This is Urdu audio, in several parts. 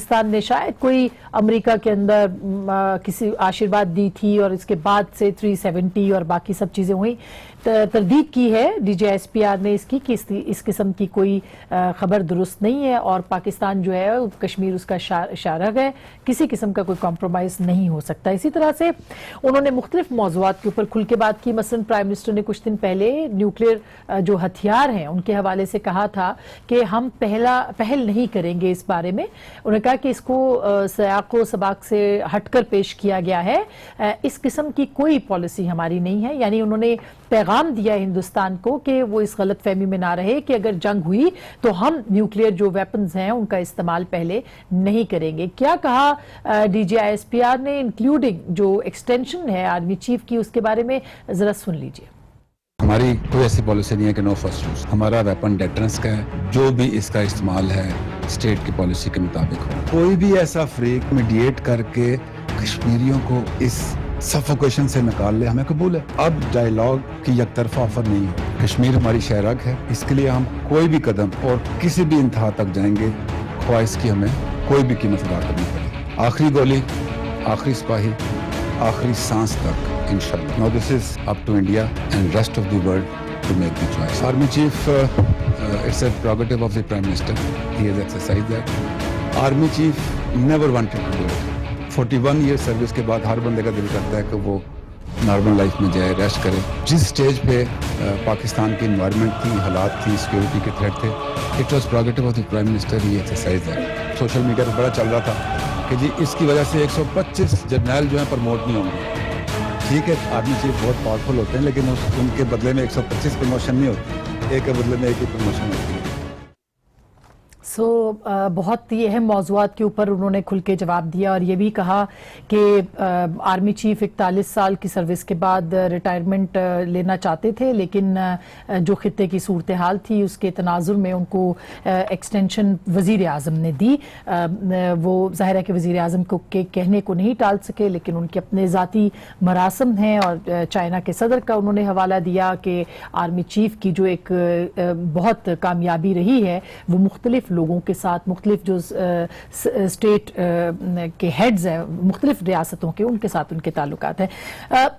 پاکستان نے شاید کوئی امریکہ کے اندر کسی آشیرواد دی تھی اور اس کے بعد سے 370 اور باقی سب چیزیں ہوئی. تردید کی ہے D G S P R نے اس کی کہ اس قسم کی کوئی خبر درست نہیں ہے اور پاکستان جو ہے کشمیر اس کا شارغ ہے, کسی قسم کا کوئی کمپرومائز نہیں ہو سکتا. اسی طرح سے انہوں نے مختلف موضوعات کے اوپر کھل کے بات کی. مثلا پرائم منسٹر نے کچھ دن پہلے نیوکلیئر جو ہتھیار ہیں ان کے حوالے سے کہا تھا کہ ہم پہل نہیں کریں گے اس بارے میں. انہوں نے کہا کہ اس کو سیاق و سباق سے ہٹ کر پیش کیا گیا ہے, اس قسم کی کوئی پالیسی ہماری نہیں ہے. یعنی انہوں نے پیغام دیا ہندوستان کو کہ وہ اس غلط فہمی میں نہ رہے کہ اگر جنگ ہوئی تو ہم نیوکلیئر جو ویپنز ہیں ان کا استعمال پہلے نہیں کریں گے. کیا کہا D G I S P R نے انکلوڈنگ جو ایکسٹینشن ہے آرمی چیف کی, اس کے بارے میں ذرا سن لیجئے. ہماری کوئی ایسی پالیسی نہیں ہے کہ نو فرسٹ یوز. ہمارا ویپن ڈیٹرنس کا ہے, جو بھی اس کا استعمال ہے اسٹیٹ کی پالیسی کے مطابق ہو. کوئی بھی ایسا فریق میڈیٹ کر کے کشمیریوں کو اس سفوکیشن سے نکال لے, ہمیں قبول ہے. اب ڈائیلاگ کی یک طرفہ آفر نہیں ہے. کشمیر ہماری شہرگ ہے, اس کے لیے ہم کوئی بھی قدم اور کسی بھی انتہا تک جائیں گے, خواہش کی ہمیں کوئی بھی قیمت ادا کرنی پڑے. آخری گولی, آخری سپاہی, آخری سانس تک انشاءاللہ. Now this is up to India and rest of the world to make the choice. Army Chief, it's a prerogative of the Prime Minister. He has exercised that. Army Chief never wanted to do it. 41 years service کے بعد ہر بندے کا دل کرتا ہے کہ وہ نارمل لائف میں جائے, ریسٹ کرے. جس سٹیج پہ پاکستان کی انوائرمنٹ تھی, حالات تھی, سیکیورٹی کے تھریٹ تھے, it was prerogative of the prime minister. ہی ایکسرسائز ہے. سوشل میڈیا پہ بڑا چل رہا تھا کہ جی اس کی وجہ سے 125 جرنیل جو ہیں پروموٹ نہیں ہوں گے. ٹھیک ہے, آرمی چیف بہت پاورفل ہوتے ہیں لیکن ان کے بدلے میں 125 پروموشن نہیں ہوتی, ایک کے بدلے میں ایک ہی پروموشن ہوتی ہے. بہت ہی اہم موضوعات کے اوپر انہوں نے کھل کے جواب دیا اور یہ بھی کہا کہ آرمی چیف 41 سال کی سروس کے بعد ریٹائرمنٹ لینا چاہتے تھے, لیکن جو خطے کی صورتحال تھی اس کے تناظر میں ان کو ایکسٹینشن وزیر اعظم نے دی. وہ ظاہر ہے کہ وزیر اعظم کو کہنے کو نہیں ٹال سکے, لیکن ان کے اپنے ذاتی مراسم ہیں اور چائنا کے صدر کا انہوں نے حوالہ دیا کہ آرمی چیف کی جو ایک بہت کامیابی رہی ہے وہ مختلف لوگوں کے ساتھ, مختلف جو اسٹیٹ کے ہیڈز ہیں مختلف ریاستوں کے, ان کے ساتھ ان کے تعلقات ہیں.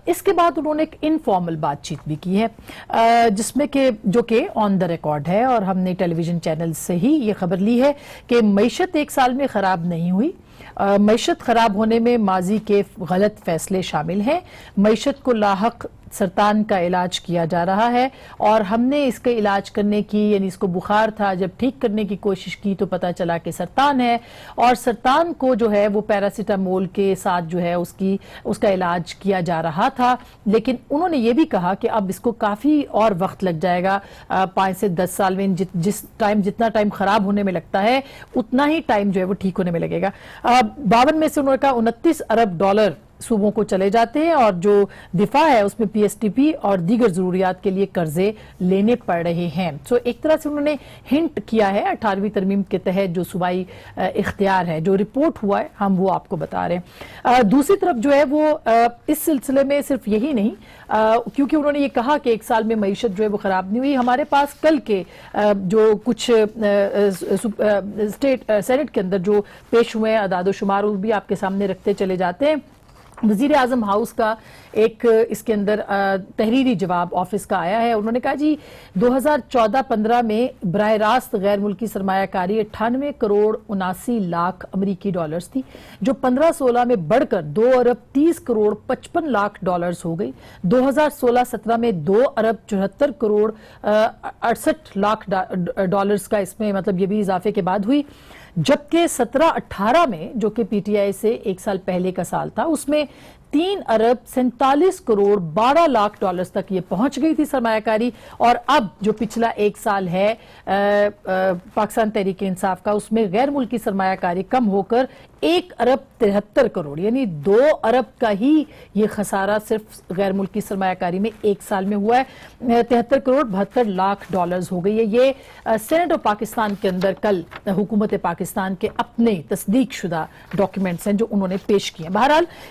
اس کے بعد انہوں نے ایک انفارمل بات چیت بھی کی ہے جس میں کہ جو کہ آن دا ریکارڈ ہے اور ہم نے ٹیلی ویژن چینل سے ہی یہ خبر لی ہے کہ معیشت ایک سال میں خراب نہیں ہوئی. معیشت خراب ہونے میں ماضی کے غلط فیصلے شامل ہیں. معیشت کو لاحق سرطان کا علاج کیا جا رہا ہے اور ہم نے اس کا علاج کرنے کی, یعنی اس کو بخار تھا, جب ٹھیک کرنے کی کوشش کی تو پتہ چلا کہ سرطان ہے, اور سرطان کو جو ہے وہ پیراسیٹامول کے ساتھ جو ہے اس کا علاج کیا جا رہا تھا. لیکن انہوں نے یہ بھی کہا کہ اب اس کو کافی اور وقت لگ جائے گا, 5 سے 10 سال میں جتنا ٹائم خراب ہونے میں لگتا ہے اتنا ہی ٹائم جو ہے وہ ٹھیک ہونے میں لگے گا. 52 میں سے انہوں نے کہا 29 ارب ڈالر صوبوں کو چلے جاتے ہیں اور جو دفاع ہے اس میں پی ایس ٹی پی اور دیگر ضروریات کے لیے قرضے لینے پڑ رہے ہیں. ایک طرح سے انہوں نے ہنٹ کیا ہے 18ویں ترمیم کے تحت جو صوبائی اختیار ہے, جو رپورٹ ہوا ہے ہم وہ آپ کو بتا رہے ہیں. دوسری طرف جو ہے وہ اس سلسلے میں صرف یہی نہیں, کیونکہ انہوں نے یہ کہا کہ ایک سال میں معیشت جو ہے وہ خراب نہیں ہوئی. ہمارے پاس کل کے جو کچھ اسٹیٹ سینٹ کے اندر جو پیش ہوئے ہیں اعداد و شمار وہ بھی آپ کے سامنے رکھتے چلے جاتے ہیں. وزیر اعظم ہاؤس کا ایک اس کے اندر تحریری جواب آفس کا آیا ہے. انہوں نے کہا جی 2014-15 میں براہ راست غیر ملکی سرمایہ کاری 98 کروڑ 79 لاکھ امریکی ڈالرز تھی, جو 15-16 میں بڑھ کر 2 ارب 30 کروڑ 55 لاکھ ڈالرز ہو گئی. 2016-17 میں 2 ارب 74 کروڑ 68 لاکھ ڈالرز کا اس میں مطلب یہ بھی اضافے کے بعد ہوئی. جبکہ 17-18 میں جو کہ پی ٹی آئی سے ایک سال پہلے کا سال تھا اس میں 3 ارب 47 کروڑ 12 لاکھ ڈالرز تک یہ پہنچ گئی تھی سرمایہ کاری. اور اب جو پچھلا ایک سال ہے پاکستان تحریک انصاف کا, اس میں غیر ملکی سرمایہ کاری کم ہو کر 1 ارب 73 کروڑ یعنی 2 ارب کا ہی یہ خسارہ صرف غیر ملکی سرمایہ کاری میں ایک سال میں ہوا ہے. 73 کروڑ 72 لاکھ ڈالرز ہو گئی ہے. یہ سینٹ آف پاکستان کے اندر کل حکومت پاکستان کے اپنے تصدیق شدہ ڈاکیومنٹس ہیں جو انہوں نے پیش کیے ہیں. بہرحال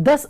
10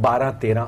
12-13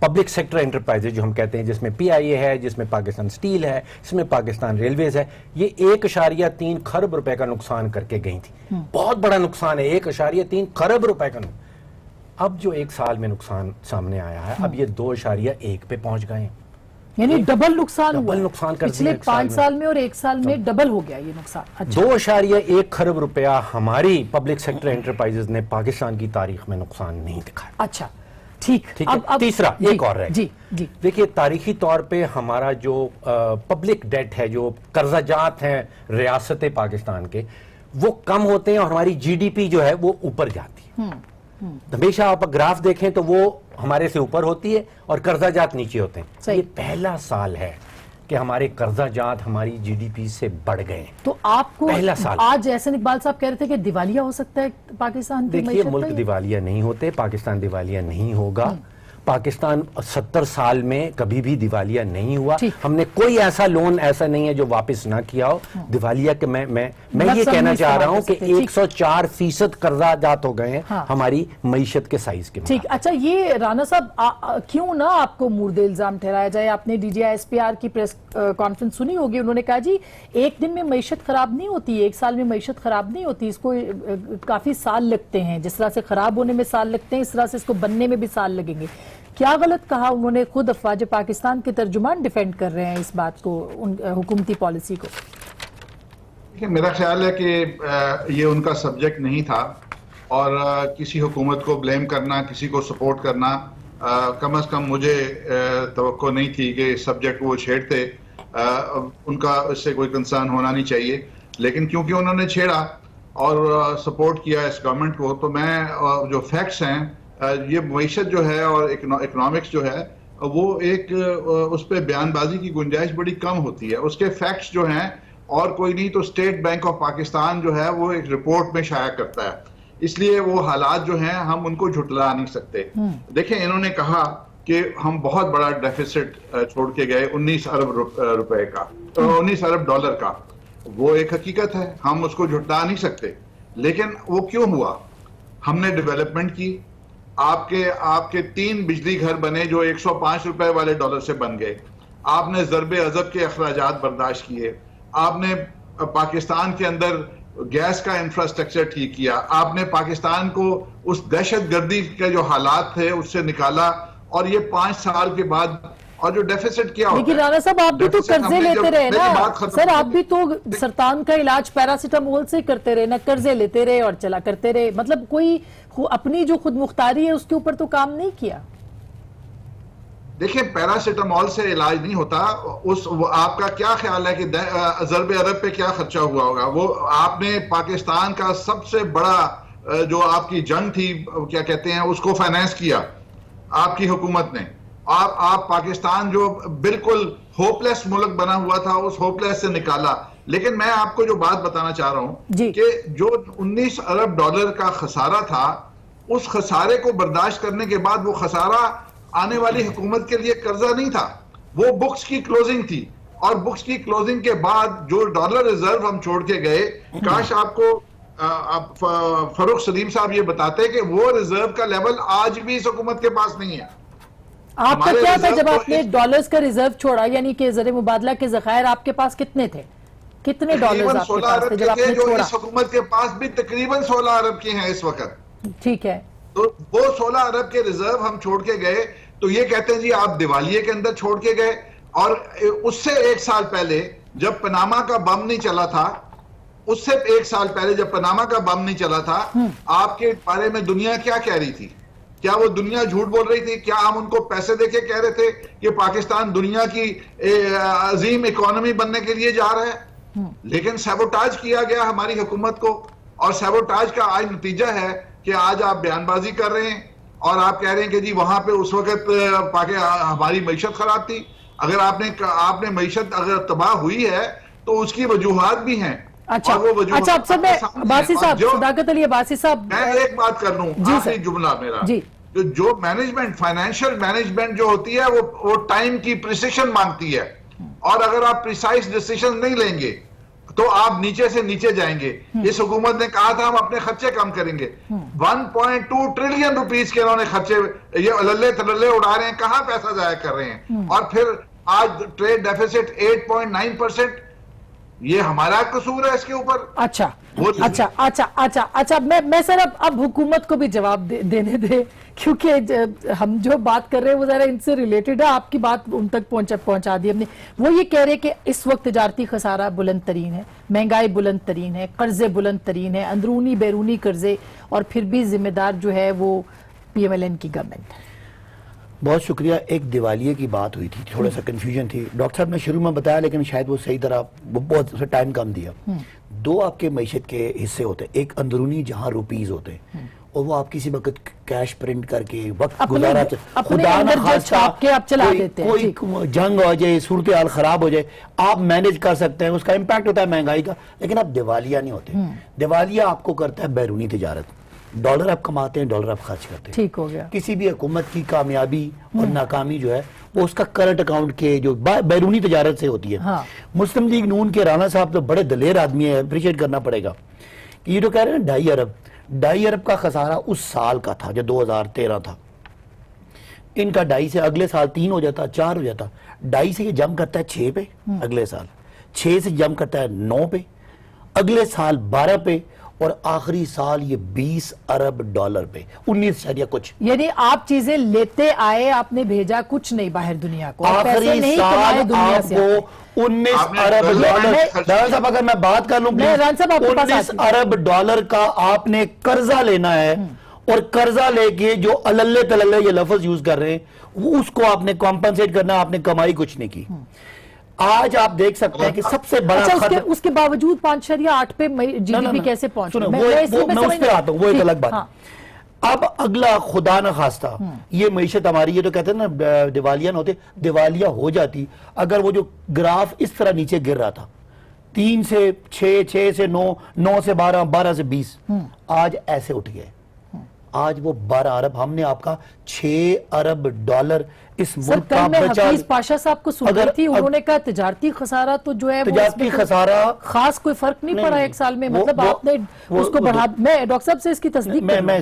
پبلک سیکٹر انٹرپرائز جو ہم کہتے ہیں، جس میں پی آئی اے ہے، جس میں پاکستان اسٹیل ہے، جس میں پاکستان ریلویز ہے، یہ 1.3 خرب روپے کا نقصان کر کے گئی تھی. بہت بڑا نقصان ہے، 1.3 خرب روپے کا نقصان. اب جو 1 سال میں نقصان سامنے آیا ہے، اب یہ 2.1 پہ پہنچ گئے ہیں. یعنی ڈبل نقصان ہوا ڈبل نقصان کر پچھلے 5 سال میں، اور 1 سال میں ڈبل ہو گیا یہ نقصان. 2.1 خرب روپیہ ہماری پبلک سیکٹر انٹرپرائزز نے پاکستان کی تاریخ میں نقصان نہیں دکھایا. اچھا ٹھیک. تیسرا ایک اور ہے. جی جی دیکھیے، تاریخی طور پہ ہمارا جو پبلک ڈیٹ ہے، جو قرضہ جات ہیں ریاست پاکستان کے، وہ کم ہوتے ہیں اور ہماری جی ڈی پی جو ہے وہ اوپر جاتی ہے. ہمیشہ آپ گراف دیکھیں تو وہ ہمارے سے اوپر ہوتی ہے اور قرضہ جات نیچے ہوتے ہیں. یہ پہلا سال ہے کہ ہمارے قرضہ جات ہماری جی ڈی پی سے بڑھ گئے. تو آپ کو آج احسن اقبال صاحب کہہ رہے تھے کہ دیوالیہ ہو سکتا ہے پاکستان کی معیشت. دیکھیے، ملک دیوالیہ نہیں ہوتے، پاکستان دیوالیہ نہیں ہوگا. پاکستان 70 سال میں کبھی بھی دیوالیہ نہیں ہوا. ہم نے کوئی ایسا لون ایسا نہیں ہے جو واپس نہ کیا ہو. دیوالیہ کہ میں یہ کہنا چاہ رہا ہوں کہ 104% قرضہ جات ہو گئے ہیں ہماری معیشت کے سائز کے. ٹھیک. اچھا، یہ رانا صاحب کیوں نہ آپ کو مورد الزام ٹھہرایا جائے؟ آپ نے D G I S P R کی پریس کانفرنس سنی ہوگی. انہوں نے کہا جی 1 دن میں معیشت خراب نہیں ہوتی، 1 سال میں معیشت خراب نہیں ہوتی، اس کو کافی سال لگتے ہیں. جس طرح سے خراب ہونے میں سال لگتے ہیں، اس طرح سے اس کو بننے میں بھی سال لگیں گے. کیا غلط کہا انہوں نے؟ خود افواج پاکستان کے ترجمان ڈیفینڈ کر رہے ہیں اس بات کو، حکومتی پالیسی کو. میرا خیال ہے کہ یہ ان کا سبجیکٹ نہیں تھا، اور کسی حکومت کو بلیم کرنا، کسی کو سپورٹ کرنا، کم از کم مجھے توقع نہیں تھی کہ اس سبجیکٹ کو وہ چھیڑتے. ان کا اس سے کوئی کنسرن ہونا نہیں چاہیے، لیکن کیونکہ انہوں نے چھیڑا اور سپورٹ کیا اس گورنمنٹ کو، تو میں جو فیکٹس ہیں، یہ معیشت جو ہے اور اکنامکس جو ہے، وہ ایک اس پہ بیان بازی کی گنجائش بڑی کم ہوتی ہے. اس کے فیکٹس جو ہیں، اور کوئی نہیں تو اسٹیٹ بینک آف پاکستان جو ہے وہ ایک رپورٹ میں شائع کرتا ہے. اس لیے وہ حالات جو ہیں ہم ان کو جھٹلا نہیں سکتے. دیکھیں، انہوں نے کہا کہ ہم بہت بڑا ڈیفیسٹ چھوڑ کے گئے 19 ارب روپے کا، 19 ارب ڈالر کا. وہ ایک حقیقت ہے، ہم اس کو جھٹلا نہیں سکتے. لیکن وہ کیوں ہوا؟ ہم نے ڈیولپمنٹ کی. آپ کے 3 بجلی گھر بنے جو 105 روپے والے ڈالر سے بن گئے. آپ نے ضرب عضب کے اخراجات برداشت کیے. آپ نے پاکستان کے اندر گیس کا انفراسٹرکچر ٹھیک کیا. آپ نے پاکستان کو اس دہشت گردی کے جو حالات تھے اس سے نکالا. اور یہ 5 سال کے بعد، اور جو ڈیفیسٹ کیا ہوتا ہے. لیکن رانا صاحب، آپ بھی تو قرضے لیتے رہے نا سر، آپ بھی تو سرطان کا علاج پیراسیٹامول سے کرتے رہے نا، قرضے لیتے رہے اور چلا کرتے رہے. مطلب کوئی اپنی جو خود مختاری ہے اس کے اوپر تو کام نہیں کیا. دیکھیں، پیراسیٹامول سے علاج نہیں ہوتا. آپ کا کیا خیال ہے کہ ضرب عرب پہ کیا خرچہ ہوا ہوگا؟ وہ آپ نے پاکستان کا سب سے بڑا جو آپ کی جنگ تھی، کیا کہتے ہیں اس کو فائنانس کیا آپ کی حکومت نے. آپ پاکستان جو بالکل ہوپ لیس ملک بنا ہوا تھا، اس ہوپ لیس سے نکالا. لیکن میں آپ کو جو بات بتانا چاہ رہا ہوں کہ جو 19 ارب ڈالر کا خسارہ تھا، اس خسارے کو برداشت کرنے کے بعد وہ خسارہ آنے والی حکومت کے لیے قرضہ نہیں تھا، وہ بکس کی کلوزنگ تھی. اور بکس کی کلوزنگ کے بعد جو ڈالر ریزرو ہم چھوڑ کے گئے، کاش آپ کو فاروق سلیم صاحب یہ بتاتے کہ وہ ریزرو کا لیول آج بھی اس حکومت کے پاس نہیں ہے. آپ کا کیا تھا جب آپ نے ڈالرز کا ریزرو چھوڑا؟ یعنی کہ زر مبادلہ کے ذخائر آپ کے پاس کتنے تھے؟ کتنے ڈالرز آپ کے پاس تھے جب آپ نے چھوڑا؟ جو اس حکومت کے پاس بھی تقریباً 16 ارب کے ہیں اس وقت. ٹھیک ہے. تو وہ 16 ارب کے ریزرو ہم چھوڑ کے گئے. تو یہ کہتے ہیں جی آپ دیوالیے کے اندر چھوڑ کے گئے. اور اس سے 1 سال پہلے جب پناما کا بم نہیں چلا تھا، اس سے 1 سال پہلے جب پناما کا بم نہیں چلا تھا، آپ کے بارے میں دنیا کیا کہہ رہی تھی؟ کیا وہ دنیا جھوٹ بول رہی تھی؟ کیا ہم ان کو پیسے دے کے کہہ رہے تھے کہ پاکستان دنیا کی عظیم اکانومی بننے کے لیے جا رہا ہے؟ لیکن سیبوٹاج کیا گیا ہماری حکومت کو. اور سیبوٹاج کا آج نتیجہ ہے کہ آج آپ بیان بازی کر رہے ہیں اور آپ کہہ رہے ہیں کہ جی وہاں پہ اس وقت ہماری معیشت خراب تھی. اگر آپ نے معیشت اگر تباہ ہوئی ہے تو اس کی وجوہات بھی ہیں. اچھا افسر، میں عباسی صاحب، صداقت علی عباسی صاحب، میں ایک بات کر لوں، آخری جملہ میرا. جو مینجمنٹ، فائنینشیل مینجمنٹ جو ہوتی ہے وہ ٹائم کی پریسیشن مانگتی ہے. اور اگر آپ پریسائز ڈیسیشن نہیں لیں گے، تو آپ نیچے سے نیچے جائیں گے. اس حکومت نے کہا تھا ہم اپنے خرچے کم کریں گے. 1.2 ٹریلین روپیز کے انہوں نے خرچے یہ للے تللے اڑا رہے ہیں, کہاں پیسہ ضائع کر رہے ہیں. اور پھر آج ٹریڈ ڈیفیسٹ 8.9%. یہ ہمارا قصور ہے اس کے اوپر. اچھا میں سر اب حکومت کو بھی جواب دینے دے, کیونکہ ہم جو بات کر رہے ہیں وہ ذرا ان سے ریلیٹڈ ہے. آپ کی بات ان تک پہنچا دی ہم نے. وہ یہ کہہ رہے کہ اس وقت تجارتی خسارہ بلند ترین ہے, مہنگائی بلند ترین ہے, قرضے بلند ترین ہے, اندرونی بیرونی قرضے, اور پھر بھی ذمہ دار جو ہے وہ پی ایم ایل این کی گورنمنٹ ہے. بہت شکریہ. ایک دیوالیے کی بات ہوئی تھی, تھوڑا سا کنفیوژن تھی. ڈاکٹر صاحب نے شروع میں بتایا لیکن شاید وہ صحیح طرح بہت ٹائم کم دیا. دو آپ کے معیشت کے حصے ہوتے ہیں, ایک اندرونی جہاں روپیز ہوتے ہیں اور وہ آپ کسی وقت کیش پرنٹ کر کے وقت گزارا, خدا نہ خواستہ کوئی جنگ ہو جائے, صورتحال خراب ہو جائے, آپ مینج کر سکتے ہیں, اس کا امپیکٹ ہوتا ہے مہنگائی کا. لیکن آپ دیوالیہ نہیں ہوتے. دیوالیہ آپ کو کرتا ہے بیرونی تجارت. ڈالر آپ کماتے ہیں, ڈالر آپ خرچ کرتے ہیں. ٹھیک ہو گیا. کسی بھی حکومت کی کامیابی اور ناکامی جو ہے وہ اس کا کرنٹ اکاؤنٹ کے جو بیرونی تجارت سے ہوتی ہے. مسلم لیگ نون کے رانا صاحب تو بڑے دلیر آدمی ہیں, اپریشیٹ کرنا پڑے گا. یہ جو کہہ رہے ہیں 2.5 ارب کا خسارہ اس سال کا تھا جو 2013 تھا. ان کا 2.5 سے اگلے سال 3 ہو جاتا, 4 ہو جاتا. 2.5 سے یہ جم کرتا ہے 6 پہ اگلے سال, 6 سے جم کرتا ہے 9 پہ, اگلے سال 12 پہ, اور آخری سال یہ 20 ارب ڈالر پہ, 19 کچھ. یعنی آپ چیزیں لیتے آئے, آپ نے بھیجا کچھ نہیں باہر دنیا کو, آخری سال آپ کو 19 ارب ڈالر. ران صاحب اگر میں بات کر لوں, 19 ارب ڈالر کا آپ نے قرضہ لینا ہے, اور قرضہ لے کے جو اللے تللے یہ لفظ یوز کر رہے ہیں اس کو آپ نے کمپنسیٹ کرنا, آپ نے کمائی کچھ نہیں کی. آج آپ دیکھ سکتے ہیں کہ سب سے بڑا اس کے باوجود 5.8 پہ جی ڈی پی کیسے پہنچ رہا ہے. میں اس پہ آتا ہوں, وہ ایک الگ بات. اب اگلا خدا نہ خواستہ یہ معیشت ہماری, یہ تو کہتے ہیں نا دیوالیہ نہ ہوتے, دیوالیہ ہو جاتی اگر وہ جو گراف اس طرح نیچے گر رہا تھا 3 سے 6, 6 سے 9, 9 سے 12, 12 سے 20, آج ایسے اٹھ گئے. آج وہ 12 ارب, ہم نے آپ کا 6 ارب ڈالر اس ملک کا بچا. حفیظ پاشا صاحب کو سن رہی تھی, انہوں نے کہا تجارتی خسارہ تو جو ہے تجارتی خسارہ خاص کوئی فرق نہیں پڑا ایک سال میں, مطلب آپ نے اس کو بڑھا. میں ڈاکٹر صاحب سے اس کی تصدیق میں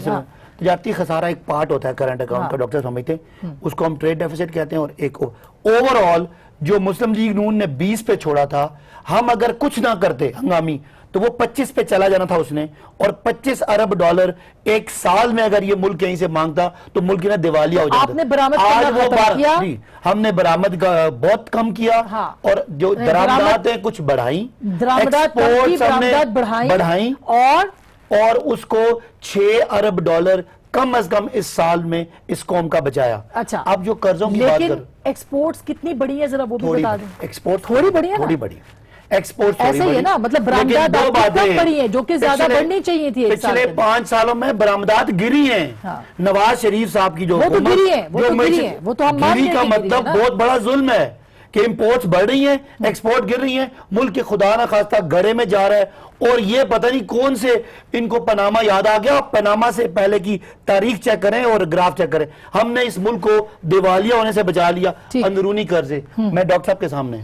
تجارتی خسارہ ایک پارٹ ہوتا ہے کرنٹ اکاؤنٹ کا, ڈاکٹر سمجھتے ہیں اس کو ہم ٹریڈ ڈیفیسٹ کہتے ہیں. اور ایک اوور آل جو مسلم لیگ نون نے 20 پہ چھوڑا تھا, ہم اگر کچھ نہ کرتے ہنگامی تو وہ 25 پہ چلا جانا تھا اس نے, اور 25 ارب ڈالر ایک سال میں اگر یہ ملک کہیں سے مانگتا تو ملک نے دیوالیہ ہو جاتا. آپ نے برآمد کرنا کیا؟ ہم نے برآمد بہت کم کیا, اور جو درآمدات ہیں کچھ بڑھائیں, درآمدات بڑھائیں, اور اس کو 6 ارب ڈالر کم از کم اس سال میں اس قوم کا بچایا. اچھا, اب جو قرضوں کی بات لیکن ایکسپورٹس کتنی بڑی ہے ذرا وہ بھی بتا دیں. ایکسپورٹ تھوڑی بڑی ہے, تھوڑی بڑی ایکسپورٹ ایسے ہی ہے نا, مطلب برآمدات کم بڑی ہیں جو کہ زیادہ بڑھنی چاہیے تھی. پچھلے 5 سالوں میں برآمدات گری ہیں. نواز شریف صاحب کی جو حکومت, وہ تو ہم گری کا مطلب بہت بڑا ظلم ہے کہ امپورٹس بڑھ رہی ہیں, ایکسپورٹ گر رہی ہیں, ملک کے خدا نہ خواستہ گڑے میں جا رہا ہے. اور یہ پتہ نہیں کون سے ان کو پاناما یاد آ گیا. پاناما سے پہلے کی تاریخ چیک کریں اور گراف چیک کریں. ہم نے اس ملک کو دیوالیہ ہونے سے بچا لیا. اندرونی قرضے, میں ڈاکٹر صاحب کے سامنے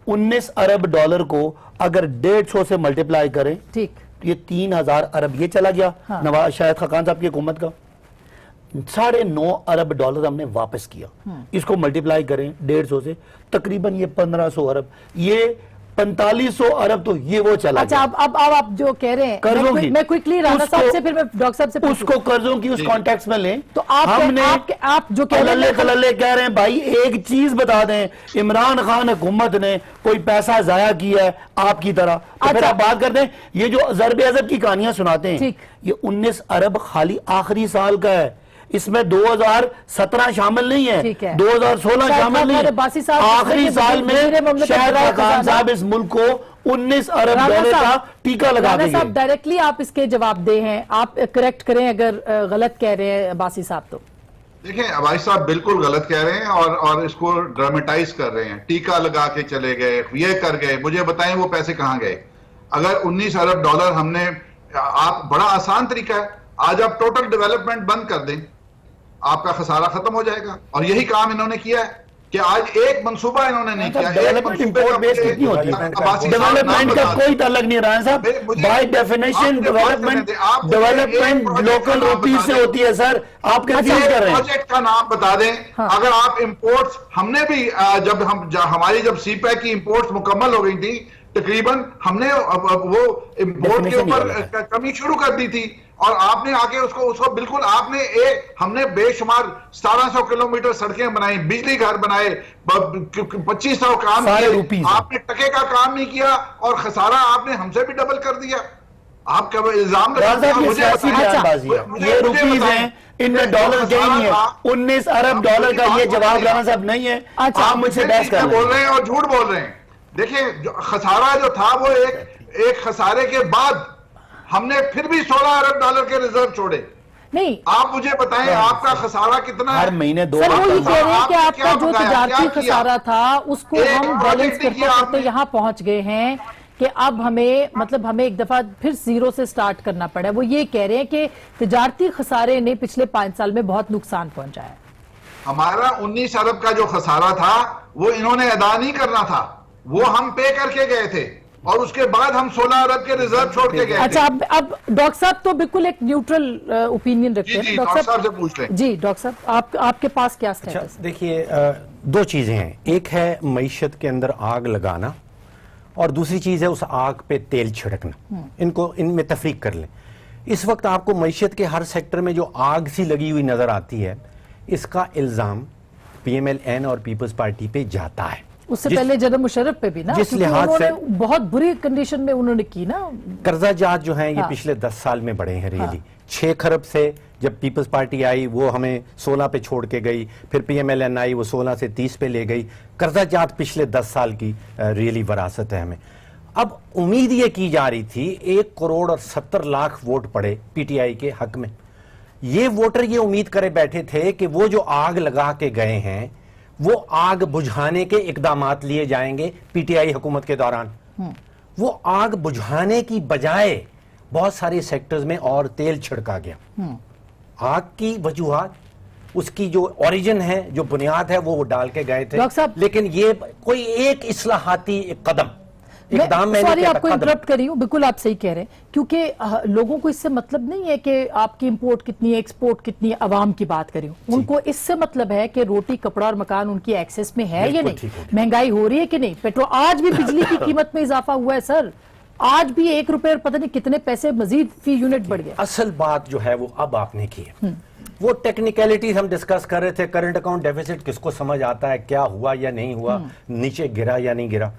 19 ارب ڈالر کو اگر 150 سے ملٹیپلائی کریں, یہ 3000 ارب یہ چلا گیا نواز شاہد خاقان صاحب کی حکومت کا. 9.5 ارب ڈالر ہم نے واپس کیا. اس کو ملٹیپلائی کریں 150 سے, تقریباً یہ 1500 ارب, یہ 4500 ارب تو یہ وہ چلا گیا. اچھا, اب آپ جو کہہ رہے ہیں, میں کوئکلی رانا صاحب سے, پھر میں ڈاکٹر صاحب سے اس کو قرضوں کی اس کانٹیکس میں لیں. تو آپ جو کہہ رہے ہیں بھائی ایک چیز بتا دیں, عمران خان حکومت نے کوئی پیسہ ضائع کیا ہے آپ کی طرح, پھر آپ بات کر دیں. یہ جو ضرب عضب کی کہانیاں سناتے ہیں, یہ 19 ارب خالی آخری سال کا ہے, اس میں 2017 شامل نہیں ہے, 2016 شامل نہیں ہے. آخری سال میں شاہد خاقان صاحب اس ملک کو 19 ارب ڈالر کا ٹیکہ لگا دیں گے. صاحب ڈائریکٹلی آپ اس کے جواب دے ہیں, آپ کریکٹ کریں اگر غلط کہہ رہے ہیں باسی صاحب. تو دیکھیں عباسی صاحب بالکل غلط کہہ رہے ہیں اور اس کو ڈرامٹائز کر رہے ہیں. ٹیکہ لگا کے چلے گئے, یہ کر گئے. مجھے بتائیں وہ پیسے کہاں گئے؟ اگر 19 ارب ڈالر ہم نے, آپ بڑا آسان طریقہ ہے, آج آپ ٹوٹل ڈیولپمنٹ بند کر دیں, آپ کا خسارہ ختم ہو جائے گا. اور یہی کام انہوں نے کیا ہے. کہ آج ایک منصوبہ انہوں نے نہیں کیا. ایک ڈیولپمنٹ منصوبے امپورٹ کا بیس مجھے کتنی ہوتی ہے؟ عباسی صاحب نام ڈیولپمنٹ کا بتا کوئی تعلق نہیں رہا صاحب. By definition development local rupees سے ہوتی ہے سر. آپ کنفیوز کر رہے ہیں. پروجیکٹ کا نام بتا دیں. اگر آپ امپورٹس, ہم نے بھی ہماری جب سی پیک کی امپورٹس مکمل ہو گئی تھی تقریباً, ہم نے وہ امپورٹ کے اوپر کمی شروع کر دی تھی, اور آپ نے آگے اس کو بالکل آپ نے ہم نے بے شمار 1700 کلومیٹر سڑکیں بنائی, بجلی گھر بنائے, 2500 کام کیے. آپ نے ٹکے کا کام نہیں کیا, اور خسارہ آپ نے ہم سے بھی ڈبل کر دیا. آپ کا الزام یہ روپیز ہیں, ان میں ڈالر نہیں ہے. 19 ارب ڈالر کا یہ جواب رانا صاحب نہیں ہے. آپ مجھ سے بحث کر بول رہے ہیں اور جھوٹ بول رہے ہیں. دیکھیں خسارہ جو تھا وہ ایک خسارے کے بعد ہم نے پھر بھی 16 ارب ڈالر کے ریزرو چھوڑے. نہیں, آپ مجھے بتائیں آپ کا خسارہ کتنا ہے؟ ہر مہینے 2 سر وہ یہ کہہ رہے ہیں کہ آپ کا جو تجارتی خسارہ تھا اس کو ہم بیلنس کرتے کرتے یہاں پہنچ گئے ہیں کہ اب ہمیں ایک دفعہ پھر زیرو سے سٹارٹ کرنا پڑا ہے. وہ یہ کہہ رہے ہیں کہ تجارتی خسارے نے پچھلے 5 سال میں بہت نقصان پہنچا ہے. ہمارا 19 ارب کا جو خسارہ تھا وہ انہوں نے ادا نہیں کرنا تھا, وہ ہم پے کر کے گئے تھے, اور اس کے بعد ہم 16 ارب کے ریزرو چھوڑ کے گئے تھے. اچھا, اب ڈاکٹر صاحب تو بالکل ایک نیوٹرل اوپینین رکھتے ہیں. ڈاکٹر صاحب سے پوچھ لیں. جی ڈاکٹر صاحب, آپ کے پاس کیا سٹیٹس ہے؟ دیکھیے 2 چیزیں ہیں. ایک ہے معیشت کے اندر آگ لگانا, اور دوسری چیز ہے اس آگ پہ تیل چھڑکنا. ان میں تفریق کر لیں. اس وقت آپ کو معیشت کے ہر سیکٹر میں جو آگ سی لگی ہوئی نظر آتی ہے, اس کا الزام پی ایم ایل این اور پیپلز پارٹی پہ جاتا ہے. اس سے پہلے جنرل مشرف پہ بھی نا, جس لحاظ سے بہت بری کنڈیشن میں انہوں نے کی نا. قرضہ جات جو ہیں یہ پچھلے 10 سال میں بڑھے ہیں. ریلی 6 خرب سے جب پیپلز پارٹی آئی وہ ہمیں 16 پہ چھوڑ کے گئی, پھر پی ایم ایل این آئی وہ 16 سے 30 پہ لے گئی. قرضہ جات پچھلے 10 سال کی ریلی وراثت ہے ہمیں. اب امید یہ کی جا رہی تھی 1 کروڑ اور 70 لاکھ ووٹ پڑے پی ٹی آئی کے حق میں. یہ ووٹر یہ امید کرے بیٹھے تھے کہ وہ جو آگ لگا کے گئے ہیں وہ آگ بجھانے کے اقدامات لیے جائیں گے پی ٹی آئی حکومت کے دوران. وہ آگ بجھانے کی بجائے بہت سارے سیکٹرز میں اور تیل چھڑکا گیا. آگ کی وجوہات, اس کی جو اوریجن ہے, جو بنیاد ہے, وہ ڈال کے گئے تھے. لیکن یہ کوئی ایک اصلاحاتی اقدام میں سوری آپ کو انٹرپٹ کر رہی ہوں, بالکل آپ صحیح کہہ رہے ہیں, کیونکہ لوگوں کو اس سے مطلب نہیں ہے کہ آپ کی امپورٹ کتنی ہے, ایکسپورٹ کتنی ہے, عوام کی بات کر رہی ہوں. ان کو اس سے مطلب ہے کہ روٹی کپڑا اور مکان ان کی ایکسس میں ہے یا نہیں, مہنگائی ہو رہی ہے کہ نہیں. پیٹرول آج بھی بجلی کی قیمت میں اضافہ ہوا ہے سر, آج بھی 1 روپے اور پتہ نہیں کتنے پیسے مزید فی یونٹ بڑھ گیا. اصل بات جو ہے وہ اب آپ نے کی ہے, وہ ٹیکنیکلٹیز ہم ڈسکس کر رہے تھے. کرنٹ اکاؤنٹ ڈیفیسٹ کس کو سمجھ آتا ہے, کیا ہوا یا نہیں ہوا, نیچے گرا یا نہیں گرا.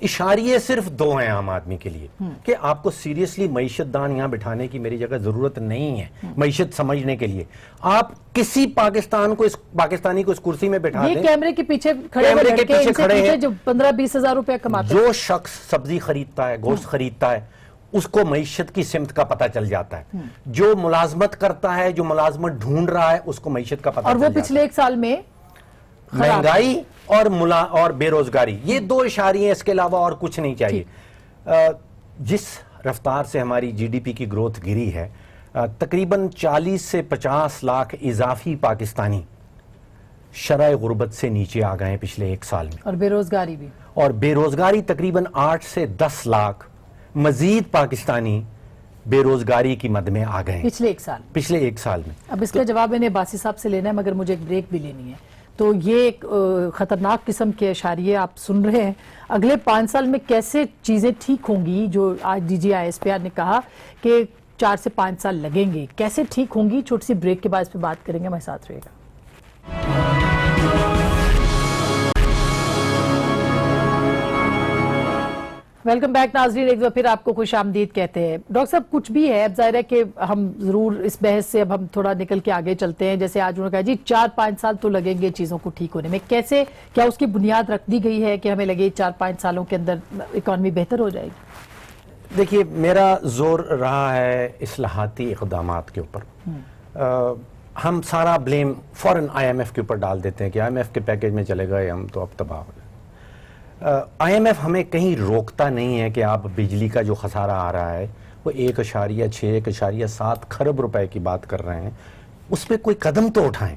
اشاریے صرف 2 ہیں عام آدمی کے لیے کہ آپ کو سیریسلی معیشت دان یہاں بٹھانے کی میری جگہ ضرورت نہیں ہے. معیشت سمجھنے کے لیے آپ کسی پاکستانی کو اس کرسی میں بٹھا دیں. یہ کیمرے کے پیچھے کھڑے ہیں جو 15-20 ہزار روپے کماتے ہیں. جو شخص سبزی خریدتا ہے, گوشت خریدتا ہے, اس کو معیشت کی سمت کا پتہ چل جاتا ہے. جو ملازمت کرتا ہے, جو ملازمت ڈھونڈ رہا ہے, اس کو معیشت کا پتہ چل جاتا ہے. اور وہ پچھلے 1 سال میں مہنگائی اور بے روزگاری, یہ 2 اشاریے ہیں, اس کے علاوہ اور کچھ نہیں چاہیے. جس رفتار سے ہماری جی ڈی پی کی گروتھ گری ہے, تقریباً 40 سے 50 لاکھ اضافی پاکستانی شرح غربت سے نیچے آ گئے ہیں پچھلے 1 سال میں. اور بے روزگاری بھی, اور بے روزگاری تقریباً 8 سے 10 لاکھ مزید پاکستانی بے روزگاری کی مد میں آ گئے ہیں پچھلے 1 سال میں. اب اس کا جواب میں نے عباسی صاحب سے لینا ہے, مگر مجھے ایک بریک بھی لینی ہے. تو یہ ایک خطرناک قسم کے اشاریے آپ سن رہے ہیں. اگلے 5 سال میں کیسے چیزیں ٹھیک ہوں گی, جو آج D G I S P R نے کہا کہ 4 سے 5 سال لگیں گے, کیسے ٹھیک ہوں گی, چھوٹی سی بریک کے بعد اس پہ بات کریں گے. ہمارے ساتھ رہے گا. ویلکم بیک ناظرین, ایک بار پھر آپ کو خوش آمدید کہتے ہیں. ڈاکٹر صاحب کچھ بھی ہے, اب ظاہر ہے کہ ہم ضرور اس بحث سے اب ہم تھوڑا نکل کے آگے چلتے ہیں. جیسے آج انہوں نے کہا جی 4-5 سال تو لگیں گے چیزوں کو ٹھیک ہونے میں. کیسے, کیا اس کی بنیاد رکھ دی گئی ہے کہ ہمیں لگے 4-5 سالوں کے اندر اکانومی بہتر ہو جائے گی؟ دیکھیے میرا زور رہا ہے اصلاحاتی اقدامات کے اوپر. ہم سارا بلیم فوراً آئی ایم ایف کے اوپر ڈال دیتے ہیں کہ آئی ایم ایف کے پیکیج میں چلے گئے ہم تو اب تباہ ہو گئے. آئی ایم ایف ہمیں کہیں روکتا نہیں ہے کہ آپ بجلی کا جو خسارہ آ رہا ہے وہ 1.6-1.7 خرب روپے کی بات کر رہے ہیں, اس پہ کوئی قدم تو اٹھائیں.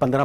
15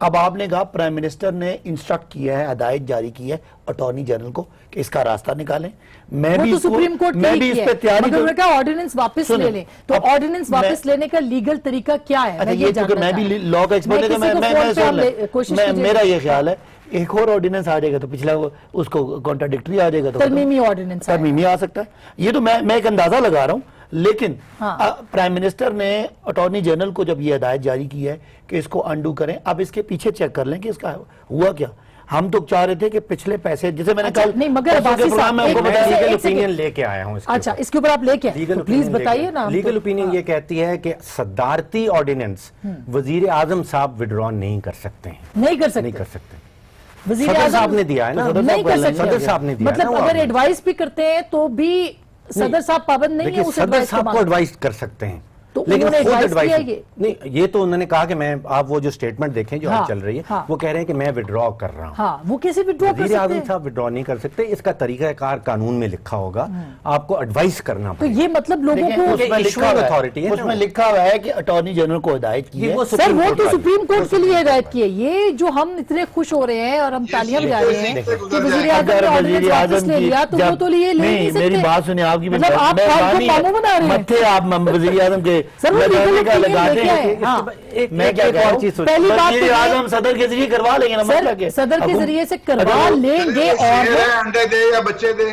اب آپ نے کہا پرائم منسٹر نے انسٹرکٹ کیا ہے, ہدایت جاری کی ہے اٹارنی جنرل کو کہ اس کا راستہ نکالیں. میں بھی سپریم کورٹ میں بھی اس پہ تیاری مگر انہوں نے کہا آرڈیننس واپس لے لیں, تو آرڈیننس واپس لینے کا لیگل طریقہ کیا ہے؟ اچھا یہ چونکہ میں بھی لا کا ایکسپرٹ, میرا یہ خیال ہے ایک اور آرڈیننس آ جائے گا تو پچھلا اس کو کانٹراڈکٹری آ جائے گا تو ترمیمی آرڈیننس ترمیمی آ سکتا ہے. یہ تو میں ایک اندازہ لگا رہا ہوں, لیکن پرائم منسٹر نے اٹارنی جنرل کو جب یہ ہدایت جاری کی ہے کہ اس کو انڈو کریں, اب اس کے پیچھے چیک کر لیں کہ اس کا ہوا کیا. ہم تو چاہ رہے تھے کہ پچھلے پیسے جیسے میں نے کل نہیں, مگر لیگل اوپینین لے کے آیا ہوں. اچھا اس کے اوپر آپ لے کے پلیز بتائیے نا. لیگل اوپینین یہ کہتی ہے کہ صدارتی آرڈیننس وزیر اعظم صاحب وڈرا نہیں کر سکتے ہیں, نہیں کر سکتے. وزیر صدر اعظم صاحب نے دیا ہے نا, نہیں کر سکتے. صدر صاحب نے دیا, مطلب اگر ایڈوائس بھی کرتے ہیں تو بھی صدر صاحب پابند نہیں ہے, صدر صاحب کو ایڈوائس کر سکتے ہیں تو لیکن انہوں نے خود ایڈوائس کیا ایڈوائس نہیں. یہ تو انہوں نے کہا کہ میں, آپ وہ جو سٹیٹمنٹ دیکھیں جو آج چل رہی ہے وہ کہہ رہے ہیں کہ میں وڈرا کر رہا ہوں. ہاں وہ کیسے وڈرا کر وزیر سکتے اعظم ہیں؟ صاحب وڈرا نہیں کر سکتے, اس کا طریقہ کار قانون میں لکھا ہوگا, آپ کو ایڈوائس کرنا تو یہ مطلب لوگوں کو اس میں لکھا ہوا ہے کہ اٹارنی جنرل کو ہدایت کی ہے. سر وہ تو سپریم کورٹ کے لیے ہدایت کی ہے. یہ جو ہم اتنے خوش ہو رہے ہیں اور ہم تالیاں بجا رہے ہیں کہ وزیر اعظم نے آرڈیننس واپس لے لیا, تو وہ تو لیے لے نہیں سکتے. میری بات سنیں, آپ کی مطلب آپ خان کو ماموں بنا رہے ہیں. متھے آپ وزیر اعظم کے میں کیا کہہ رہا ہوں, پہلی بات وزیر اعظم صدر کے ذریعے کروا لیں گے نا, مسئلہ کیا صدر کے ذریعے سے کروا لیں گے. اور انڈے دے یا بچے دے,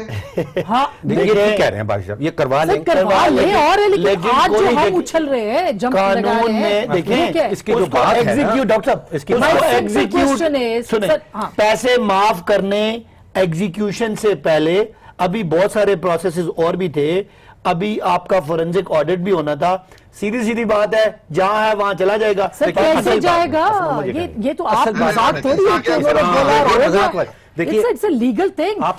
ہاں یہ کہہ رہے ہیں بادشاہ صاحب, یہ کروا لیں لیں. اور لیکن آج جو ہم اچھل رہے ہیں جمپ لگا رہے ہیں, دیکھیں اس کی جو بات ہے ایگزیکیوٹ, ڈاکٹر صاحب اس کی ایگزیکیوٹ سنیں, پیسے معاف کرنے ایگزیکیوشن سے پہلے ابھی بہت سارے پروسیسز اور بھی تھے. ابھی آپ کا فورنزک آڈٹ بھی ہونا تھا. سیدھی بات ہے, جہاں ہے وہاں چلا جائے گا. سر کیسے جائے گا؟ یہ تو آپ مذاق تھوڑی ہے کہ انہوں نے بولا. دیکھیے اٹس اے لیگل تھنگ. آپ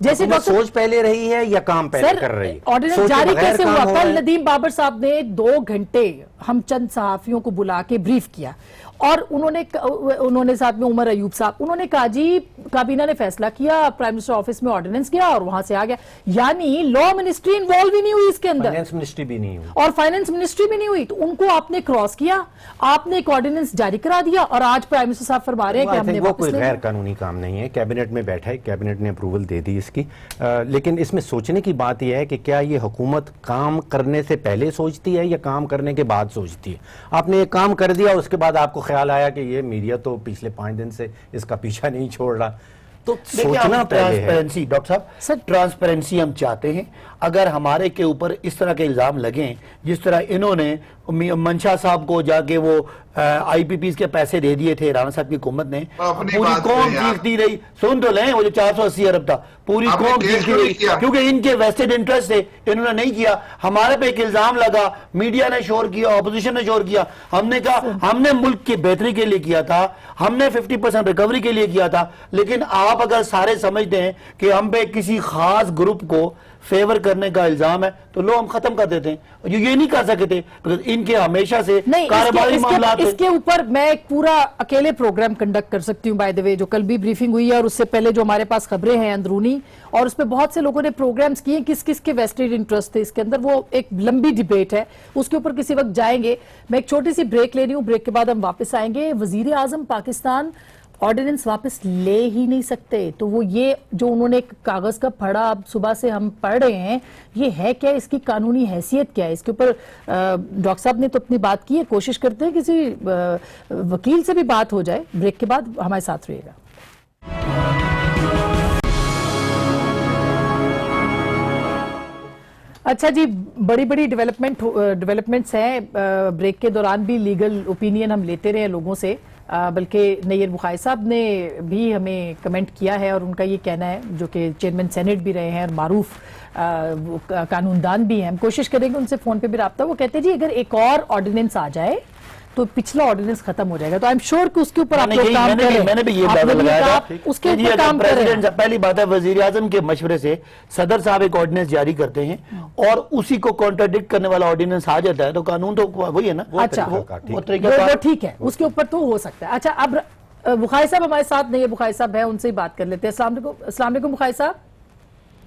جیسے سوچ پہلے رہی ہے یا کام پہلے کر رہی ہے؟ آرڈیننس جاری کیسے ہوا؟ کل ندیم بابر صاحب نے 2 گھنٹے ہم چند صحافیوں کو بلا کے بریف کیا, اور انہوں نے ساتھ میں عمر ایوب صاحب, انہوں نے کہا جی کابینہ نے فیصلہ کیا, پرائم منسٹر آفس میں آرڈیننس گیا اور وہاں سے آ گیا. یعنی لا منسٹری انوالو بھی نہیں ہوئی اس کے اندر, فائنانس منسٹری بھی نہیں ہوئی, اور فائنانس منسٹری بھی نہیں ہوئی. تو ان کو آپ نے کراس کیا, آپ نے ایک آرڈیننس جاری کرا دیا, اور آج پرائم منسٹر صاحب فرما رہے ہیں کہ ہم نے وہ کوئی غیر قانونی کام نہیں ہے. کیبنٹ میں بیٹھا ہے, کیبنٹ نے اپروول دے دی اس کی, لیکن اس میں سوچنے کی بات یہ ہے کہ کیا یہ حکومت کام کرنے سے پہلے سوچتی ہے یا کام کرنے کے بعد سوچتی ہے؟ آپ نے ایک کام کر دیا, اس کے بعد آپ کو خیال آیا کہ یہ میڈیا تو پچھلے 5 دن سے اس کا پیچھا نہیں چھوڑ رہا, تو سوچنا پہلے ہے. ڈاکٹر صاحب ٹرانسپیرنسی ہم چاہتے ہیں. اگر ہمارے کے اوپر اس طرح کے الزام لگیں جس طرح انہوں نے منشا صاحب کو جا کے وہ آئی پی پیز کے پیسے دے دیے تھے رانا صاحب کی حکومت نے, پوری قوم چیختی رہی. سن تو لیں, وہ جو 480 ارب تھا پوری قوم چیختی رہی کیونکہ ان کے ویسٹڈ انٹرسٹ تھے, انہوں نے نہیں کیا. ہمارے پہ ایک الزام لگا, میڈیا نے شور کیا, اپوزیشن نے شور کیا. ہم نے کہا ہم نے ملک کی بہتری کے لیے کیا تھا, ہم نے 50% ریکوری کے لیے کیا تھا. لیکن آپ اگر سارے سمجھتے ہیں کہ ہم پہ کسی خاص گروپ کو فیور کرنے کا الزام ہے تو لو ہم ختم کر دیتے ہیں. یہ نہیں کر سکتے ان کے ہمیشہ سے کاروباری معاملات. اس کے اوپر میں ایک پورا اکیلے پروگرام کنڈکٹ کر سکتی ہوں بائی دی وے, جو کل بھی بریفنگ ہوئی ہے اور اس سے پہلے جو ہمارے پاس خبریں ہیں اندرونی, اور اس پہ بہت سے لوگوں نے پروگرامز کیے, کس کس کے ویسٹڈ انٹرسٹ تھے اس کے اندر. وہ ایک لمبی ڈیبیٹ ہے, اس کے اوپر کسی وقت جائیں گے. میں ایک چھوٹی سی بریک لے رہی ہوں, بریک کے بعد ہم واپس آئیں گے. وزیر اعظم پاکستان آرڈیننس واپس لے ہی نہیں سکتے, تو وہ یہ جو انہوں نے کاغذ کا پڑھا, اب صبح سے ہم پڑھ رہے ہیں, یہ ہے کیا, اس کی قانونی حیثیت کیا ہے؟ اس کے اوپر ڈاکٹر صاحب نے تو اپنی بات کی ہے, کوشش کرتے ہیں کسی وکیل سے بھی بات ہو جائے. بریک کے بعد ہمارے ساتھ رہیے گا. اچھا جی, بڑی بڑی ڈیولپمنٹس ہیں. بریک کے دوران بھی لیگل اوپینین ہم لیتے رہے لوگوں سے, بلکہ نیر بخاری صاحب نے بھی ہمیں کمنٹ کیا ہے, اور ان کا یہ کہنا ہے, جو کہ چیئرمین سینٹ بھی رہے ہیں اور معروف قانون دان بھی ہیں, ہم کوشش کریں گے ان سے فون پہ بھی رابطہ. وہ کہتے ہیں جی اگر ایک اور آرڈیننس آ جائے تو پچھلا آرڈیننس ختم ہو جائے گا, تو آئی ایم شیور کہ اس کے اوپر آپ لوگ کام کریں. میں نے بھی یہ بات لگایا تھا, اس کے اوپر کام کریں. پہلی بات ہے وزیر اعظم کے مشورے سے صدر صاحب ایک آرڈیننس جاری کرتے ہیں اور اسی کو کانٹراڈکٹ کرنے والا آرڈیننس آ جاتا ہے, تو قانون تو وہی ہے نا. اچھا وہ ٹھیک ہے, اس کے اوپر تو ہو سکتا ہے. اچھا اب بخاری صاحب ہمارے ساتھ نہیں ہے, بخاری صاحب ہیں, ان سے ہی بات کر لیتے ہیں. السلام علیکم. السلام علیکم بخاری صاحب.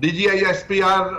DGISPR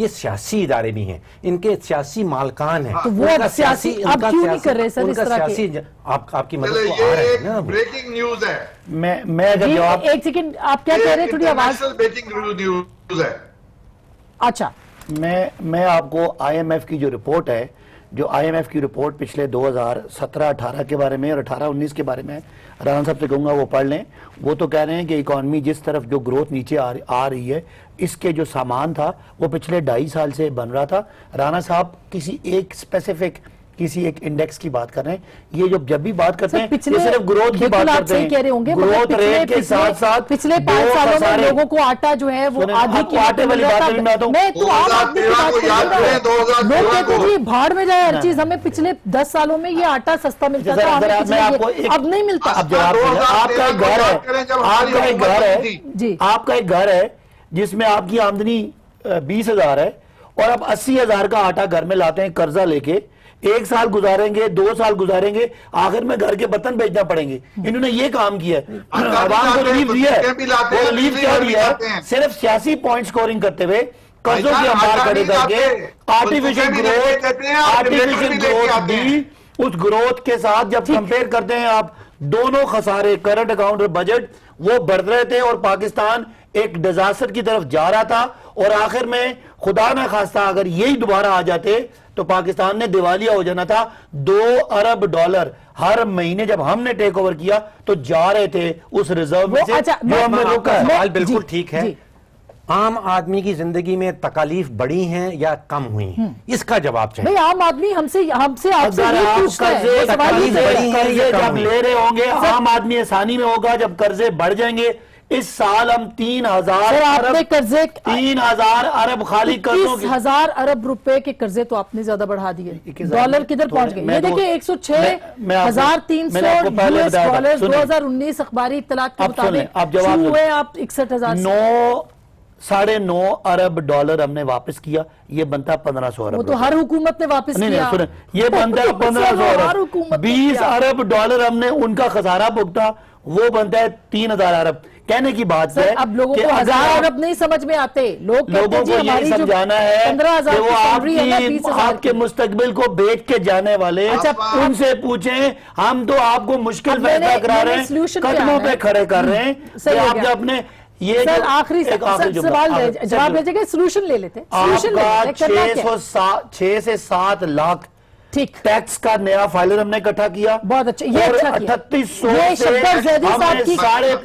یہ سیاسی ادارے بھی ہیں, ان کے سیاسی مالکان ہیں. تو وہ اب سیاسی اب کیوں نہیں کر رہے سر اس طرح کے؟ آپ کی مدد کو آ یہ رہے ہیں ایک نا. بریکنگ نیوز ہے, میں اگر جواب ایک سیکنڈ آپ کیا کہہ رہے ہیں, تھوڑی آواز. بریکنگ نیوز ہے. اچھا میں آپ کو آئی ایم ایف کی جو رپورٹ ہے, جو آئی ایم ایف کی رپورٹ پچھلے 2017-18 کے بارے میں اور 18-19 کے بارے میں, رانا صاحب سے کہوں گا وہ پڑھ لیں. وہ تو کہہ رہے ہیں کہ اکانومی جس طرف جو گروتھ نیچے آ رہی ہے, اس کے جو سامان تھا وہ پچھلے 2.5 سال سے بن رہا تھا. رانا صاحب کسی ایک اسپیسیفک کسی ایک انڈیکس کی بات کر رہے ہیں, یہ جو جب بھی بات کرتے ہیں یہ صرف گروتھ کی بات کرتے ہیں. کہہ رہے ہوں گے گروتھ ریٹ کے ساتھ ساتھ پچھلے 5 سالوں میں لوگوں کو آٹا جو ہے وہ آدھی کی آٹے والی بات میں آتا ہوں. میں تو عام آدمی کی بات کر رہا ہوں. لوگ کہتے ہیں جی بھاڑ میں جائے ہر چیز, ہمیں پچھلے 10 سالوں میں یہ آٹا سستا ملتا تھا, اب نہیں ملتا. اب آپ کا ایک گھر ہے, آپ کا ایک گھر ہے جس میں آپ کی آمدنی 20,000 ہے اور آپ 80,000 کا آٹا گھر میں لاتے ہیں قرضہ لے کے, 1 سال گزاریں گے, 2 سال گزاریں گے, آخر میں گھر کے برتن بیچنا پڑیں گے. انہوں نے یہ کام کیا ہے, عوام کو ریلیف دیا ہے. وہ ریلیف کیا دیا ہے؟ صرف سیاسی پوائنٹ سکورنگ کرتے ہوئے, قرضوں کی امال کھڑے کر کے آرٹیفیشل گروتھ دی. اس گروتھ کے ساتھ جب کمپیئر کرتے ہیں آپ, دونوں خسارے کرنٹ اکاؤنٹ اور بجٹ وہ بڑھ رہے تھے اور پاکستان ایک ڈیزاسٹر کی طرف جا رہا تھا. اور آخر میں خدا نہ خواستہ اگر یہی دوبارہ آ جاتے تو پاکستان نے دیوالیہ ہو جانا تھا. $2 ارب ہر مہینے جب ہم نے ٹیک اوور کیا تو جا رہے تھے اس ریزرو میں سے جو ہم نے روکا ہے. سوال بالکل ٹھیک ہے. عام آدمی کی زندگی میں تکالیف بڑی ہیں یا کم ہوئی ہیں, اس کا جواب چاہیے. نہیں, عام آدمی ہم سے آپ سے یہ پوچھتا ہے. قرضے جب لے رہے ہوں گے عام آدمی آسانی میں ہوگا, جب قرضے بڑھ جائیں گے. اس سال ہم 3,000 ارب خالی قرضوں کے 30,000 ارب روپے کے قرضے تو آپ نے زیادہ بڑھا دیے. ڈالر کدھر پہنچ گئے؟ یہ دیکھیں 106,300 $, 2019 اخباری اطلاعات کے مطابق شروع ہوئے آپ 61,000 9.5 ارب ڈالر ہم نے واپس کیا. یہ بنتا 1,500 ارب. وہ تو ہر حکومت نے واپس کیا. یہ بنتا ہے 1,500 ارب. 20 ارب ڈالر ہم نے ان کا خسارہ بھگتا, وہ بنتا ہے 3,000 ارب. کہنے کی بات ہے اب لوگوں کو 1,000 ارب نہیں سمجھ میں آتے. لوگوں کو یہ سمجھانا ہے کہ وہ آپ کے مستقبل کو بیچ کے جانے والے, ان سے پوچھیں. ہم تو آپ کو مشکل پیدا کرا رہے ہیں, قدموں پہ کھڑے کر رہے ہیں کہ آپ جو اپنے سر آخری سوال جواب بھیجے گے, سلوشن لے لیتے. آپ کا 6 سے 7 لاکھ ٹیکس کا نیا فائلر ہم نے اکٹھا کیا. بہت اچھا, یہ اچھا کیا. 3800 سے ہم نے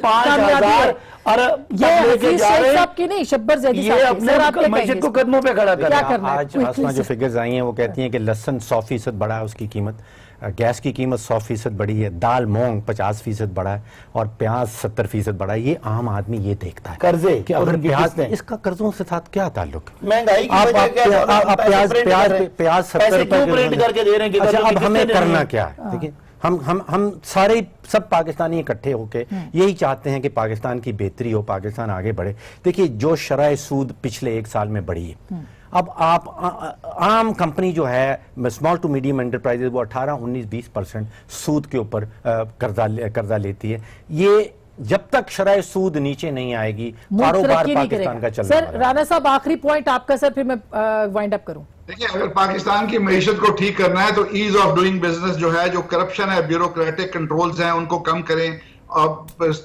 5,500 صاحب کی نہیں, شبر زیدی صاحب کی. یہ اپنے معیشت کو قدموں پہ کھڑا کر رہا ہے. آج آسما جو فگرز آئی ہیں وہ کہتی ہیں کہ لہسن 100% بڑھا ہے اس کی قیمت, گیس کی قیمت 100% بڑھی ہے, دال مونگ 50% بڑھا ہے, اور پیاز 70% بڑھا ہے. یہ عام آدمی یہ دیکھتا ہے قرضے کہ اگر پیاز, اس کا قرضوں سے ساتھ کیا تعلق؟ مہنگائی پیاز 70 روپے کر کے دے رہے ہیں. اچھا اب ہمیں کرنا کیا ہے؟ دیکھیں ہم سارے سب پاکستانی اکٹھے ہو کے یہی چاہتے ہیں کہ پاکستان کی بہتری ہو, پاکستان آگے بڑھے. دیکھیے جو شرح سود پچھلے 1 سال میں بڑھی ہے, اب آپ عام کمپنی جو ہے اسمال ٹو میڈیم انٹرپرائزز وہ 18-19-20% سود کے اوپر قرضہ لیتی ہے. یہ جب تک شرح سود نیچے نہیں آئے گی کاروبار پاکستان کا چلنا. سر رانا صاحب آخری پوائنٹ آپ کا, سر پھر میں وائنڈ اپ کروں. دیکھیں اگر پاکستان کی معیشت کو ٹھیک کرنا ہے تو ایز آف ڈوئنگ بزنس جو ہے, جو کرپشن ہے, بیوروکریٹک کنٹرولز ہیں, ان کو کم کریں, اور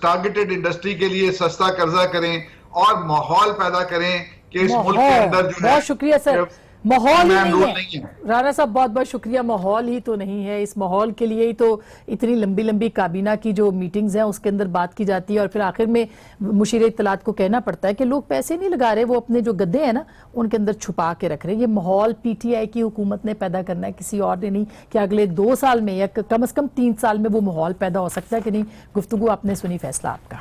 ٹارگیٹڈ انڈسٹری کے لیے سستا قرضہ کریں, اور ماحول پیدا کریں کہ اس ملک کے اندر جو ہے. بہت شکریہ سر. ماحول ہی نہیں ہے رانا صاحب, بہت بہت شکریہ. ماحول ہی تو نہیں ہے. اس ماحول کے لیے ہی تو اتنی لمبی لمبی کابینہ کی جو میٹنگز ہیں اس کے اندر بات کی جاتی ہے, اور پھر آخر میں مشیر اطلاعات کو کہنا پڑتا ہے کہ لوگ پیسے نہیں لگا رہے, وہ اپنے جو گدے ہیں نا ان کے اندر چھپا کے رکھ رہے ہیں. یہ ماحول پی ٹی آئی کی حکومت نے پیدا کرنا ہے, کسی اور نے نہیں. کہ اگلے 2 سال میں یا کم از کم 3 سال میں وہ ماحول پیدا ہو سکتا ہے کہ نہیں. گفتگو آپ نے سنی, فیصلہ آپ کا.